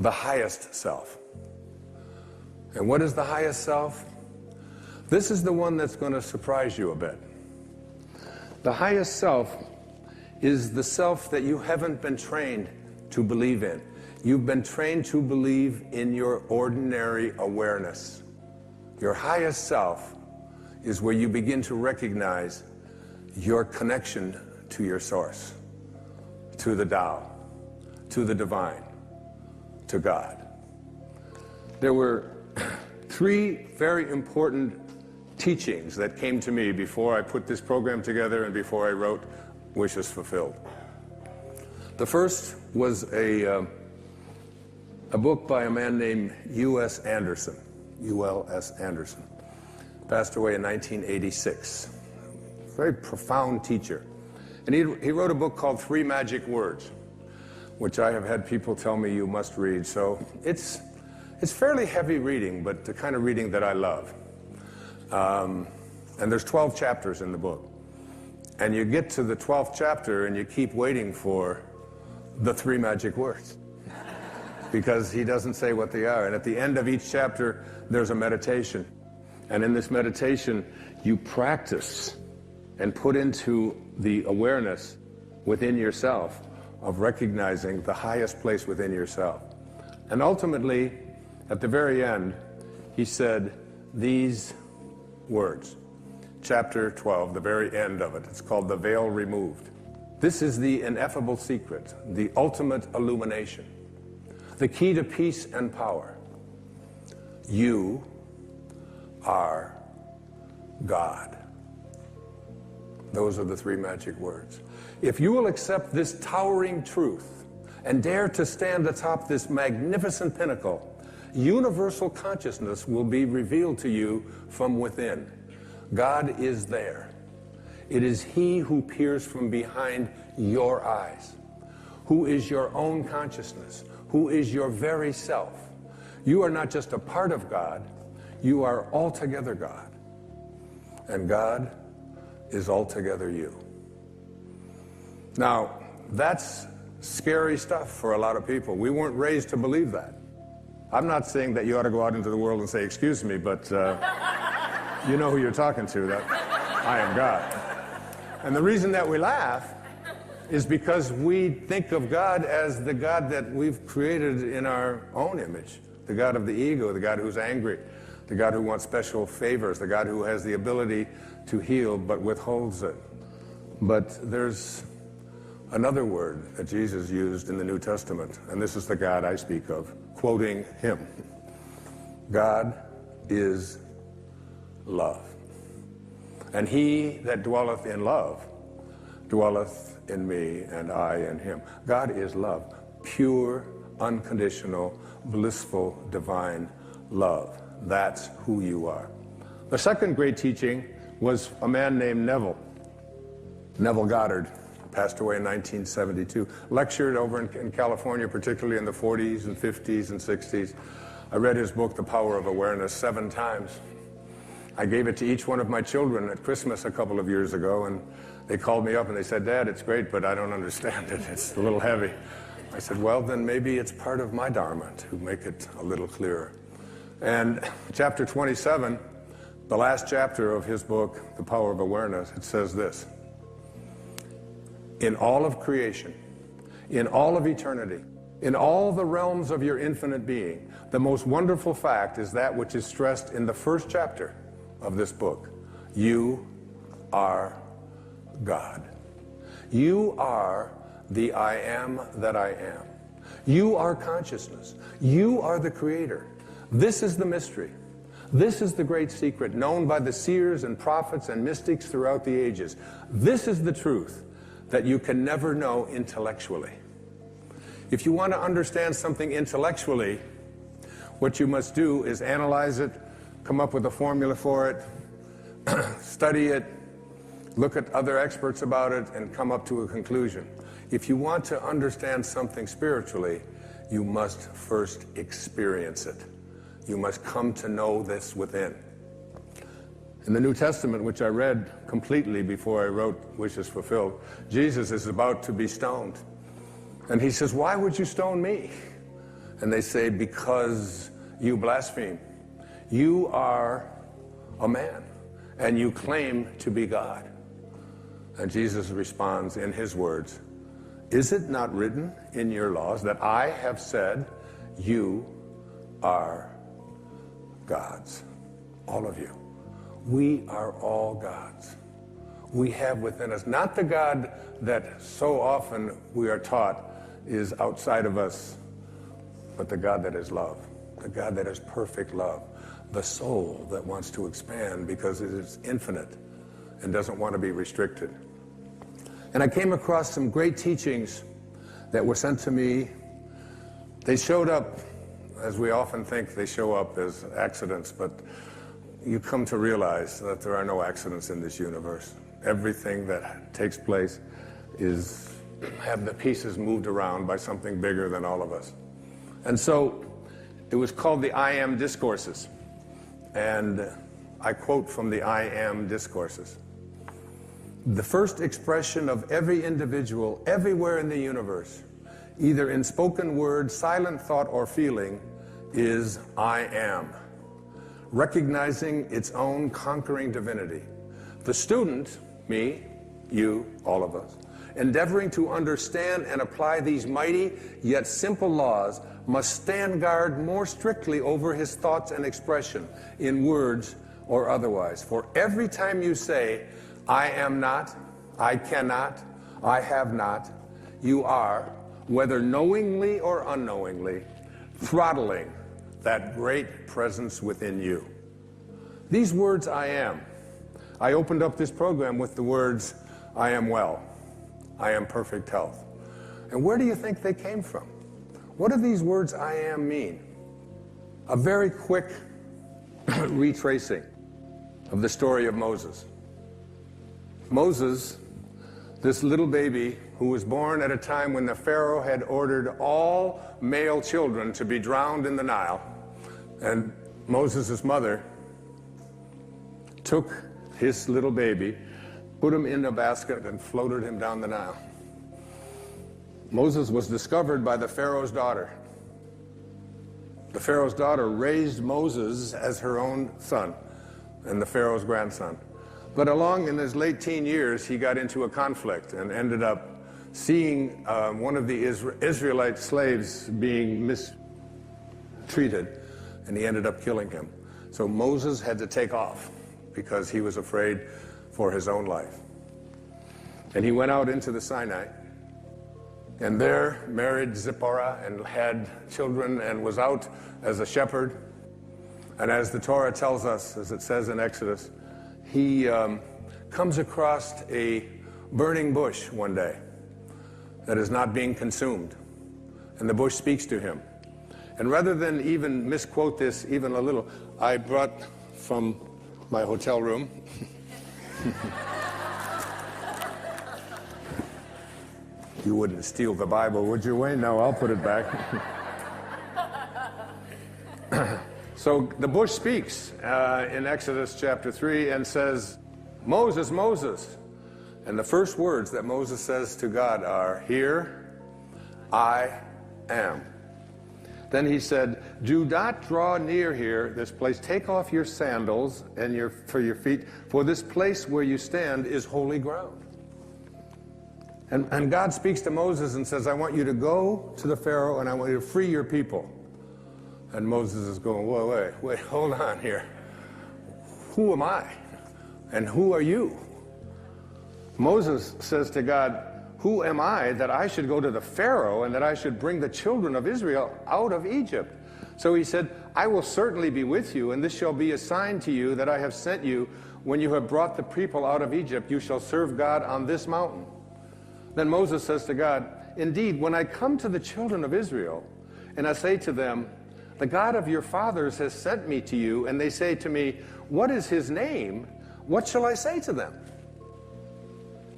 the highest self. And what is the highest self? This is the one that's going to surprise you a bit. The highest self is the self that you haven't been trained to believe in. You've been trained to believe in your ordinary awareness. Your highest self is where you begin to recognize your connection to your source, to the Tao, to the divine, to God. There were three very important teachings that came to me before I put this program together and before I wrote Wishes Fulfilled. The first was a book by a man named U.S. Anderson, U.L.S. Anderson. Passed away in 1986. Very profound teacher. And he wrote a book called 3 Magic Words, which I have had people tell me you must read. So it's fairly heavy reading, but the kind of reading that I love. And there's 12 chapters in the book. And you get to the 12th chapter and you keep waiting for the 3 magic words. Because he doesn't say what they are. And at the end of each chapter, there's a meditation. And in this meditation, you practice and put into the awareness within yourself of recognizing the highest place within yourself. And ultimately, at the very end, he said these words. Chapter 12, the very end of it. It's called The Veil Removed. This is the ineffable secret, the ultimate illumination, the key to peace and power. You are God. Those are the 3 magic words. If you will accept this towering truth and dare to stand atop this magnificent pinnacle, universal consciousness will be revealed to you from within. God is there. It is He who peers from behind your eyes, who is your own consciousness, who is your very self. You are not just a part of God, you are altogether God. And God is altogether you. Now, that's scary stuff for a lot of people. We weren't raised to believe that. I'm not saying that you ought to go out into the world and say, excuse me, but you know who you're talking to, that I am God. And the reason that we laugh is because we think of God as the God that we've created in our own image, the God of the ego, the God who's angry, the God who wants special favors, the God who has the ability to heal but withholds it. But there's another word that Jesus used in the New Testament, and this is the God I speak of, quoting him. God is love. And he that dwelleth in love dwelleth in me, and I in him. God is love. Pure, unconditional, blissful, divine love. That's who you are. The second great teaching was a man named Nevillegoddard. Passed away in 1972. Lectured over in California, particularly in the 40s and 50s and 60s. I read his book, The Power of Awareness, 7 times. I gave it to each one of my children at Christmas a couple of years ago, and they called me up and they said, Dad, it's great, but I don't understand it. It's a little heavy. I said, well, then maybe it's part of my dharma to make it a little clearer. And chapter 27, the last chapter of his book, The Power of Awareness, it says this. In all of creation, in all of eternity, in all the realms of your infinite being, the most wonderful fact is that which is stressed in the first chapter of this book. You are God. You are the I am that I am. You are consciousness. You are the creator. This is the mystery. This is the great secret known by the seers and prophets and mystics throughout the ages. This is the truth that you can never know intellectually. If you want to understand something intellectually, what you must do is analyze it, come up with a formula for it, study it, look at other experts about it, and come up to a conclusion. If you want to understand something spiritually, you must first experience it. You must come to know this within. In the New Testament, which I read completely before I wrote Wishes Fulfilled, Jesus is about to be stoned. And he says, why would you stone me? And they say, because you blaspheme. You are a man, and you claim to be God. And Jesus responds in his words, is it not written in your laws that I have said you are gods? All of you. We are all gods. We have within us, not the God that so often we are taught is outside of us, but the God that is love, the God that is perfect love, the soul that wants to expand because it is infinite and doesn't want to be restricted. And I came across some great teachings that were sent to me. They showed up, as we often think they show up as accidents, but you come to realize that there are no accidents in this universe. Everything that takes place have the pieces moved around by something bigger than all of us. And so it was called the I Am Discourses. And I quote from the I Am Discourses. The first expression of every individual everywhere in the universe, either in spoken word, silent thought, or feeling, is I am, recognizing its own conquering divinity. The student, me, you, all of us, endeavoring to understand and apply these mighty yet simple laws, must stand guard more strictly over his thoughts and expression, in words or otherwise. For every time you say, I am not, I cannot, I have not, you are, whether knowingly or unknowingly, throttling that great presence within you. These words, I am. I opened up this program with the words, I am well, I am perfect health. And where do you think they came from? What do these words, I am, mean? A very quick retracing of the story of Moses. Moses, this little baby who was born at a time when the Pharaoh had ordered all male children to be drowned in the Nile, and Moses' mother took his little baby, put him in a basket, and floated him down the Nile. Moses was discovered by the Pharaoh's daughter. The Pharaoh's daughter raised Moses as her own son and the Pharaoh's grandson. But along in his late teen years, he got into a conflict and ended up seeing one of the Israelite slaves being mistreated, and he ended up killing him. So Moses had to take off because he was afraid for his own life. And he went out into the Sinai, and there married Zipporah and had children and was out as a shepherd. And as the Torah tells us, as it says in Exodus, he comes across a burning bush one day that is not being consumed. And the bush speaks to him. And rather than even misquote this even a little, I brought from my hotel room You wouldn't steal the Bible, would you, Wayne? No, I'll put it back. So the bush speaks in Exodus chapter 3 and says, Moses, Moses. And the first words that Moses says to God are, here I am. Then he said, do not draw near here, this place. Take off your sandals and for your feet, for this place where you stand is holy ground. And God speaks to Moses and says, I want you to go to the Pharaoh and I want you to free your people. And Moses is going, wait, hold on here. Who am I? And who are you? Moses says to God, who am I that I should go to the Pharaoh and that I should bring the children of Israel out of Egypt? So he said, I will certainly be with you, and this shall be a sign to you that I have sent you. When you have brought the people out of Egypt, you shall serve God on this mountain. Then Moses says to God, indeed, when I come to the children of Israel, and I say to them, the God of your fathers has sent me to you, and they say to me, what is his name? What shall I say to them?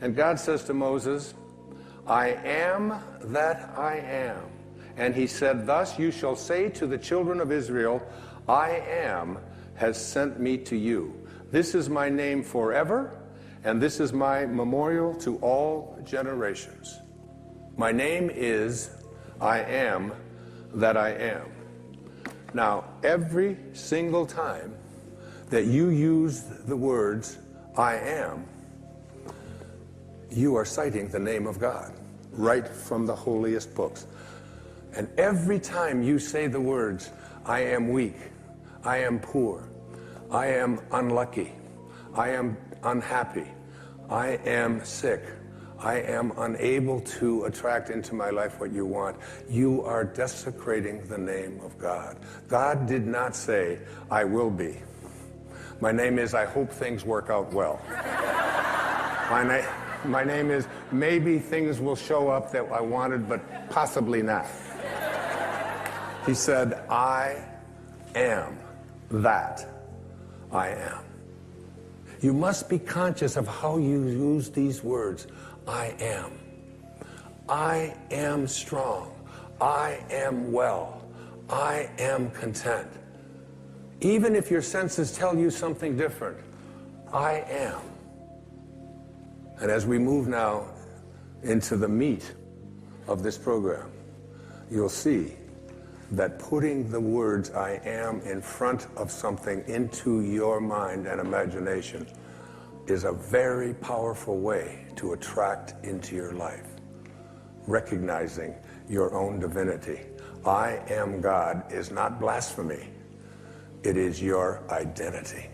And God says to Moses, I am that I am. And he said, thus you shall say to the children of Israel, I am has sent me to you. This is my name forever, and this is my memorial to all generations. My name is I am that I am. Now, every single time that you use the words, I am, you are citing the name of God, right from the holiest books. And every time you say the words, I am weak, I am poor, I am unlucky, I am unhappy, I am sick, I am unable to attract into my life what you want, you are desecrating the name of God. God did not say, I will be. My name is, I hope things work out well. My name is, maybe things will show up that I wanted, but possibly not. He said, I am that I am. You must be conscious of how you use these words. I am. I am strong. I am well. I am content. Even if your senses tell you something different, I am. And as we move now into the meat of this program, you'll see that putting the words I am in front of something into your mind and imagination is a very powerful way to attract into your life, recognizing your own divinity. I am God is not blasphemy. It is your identity.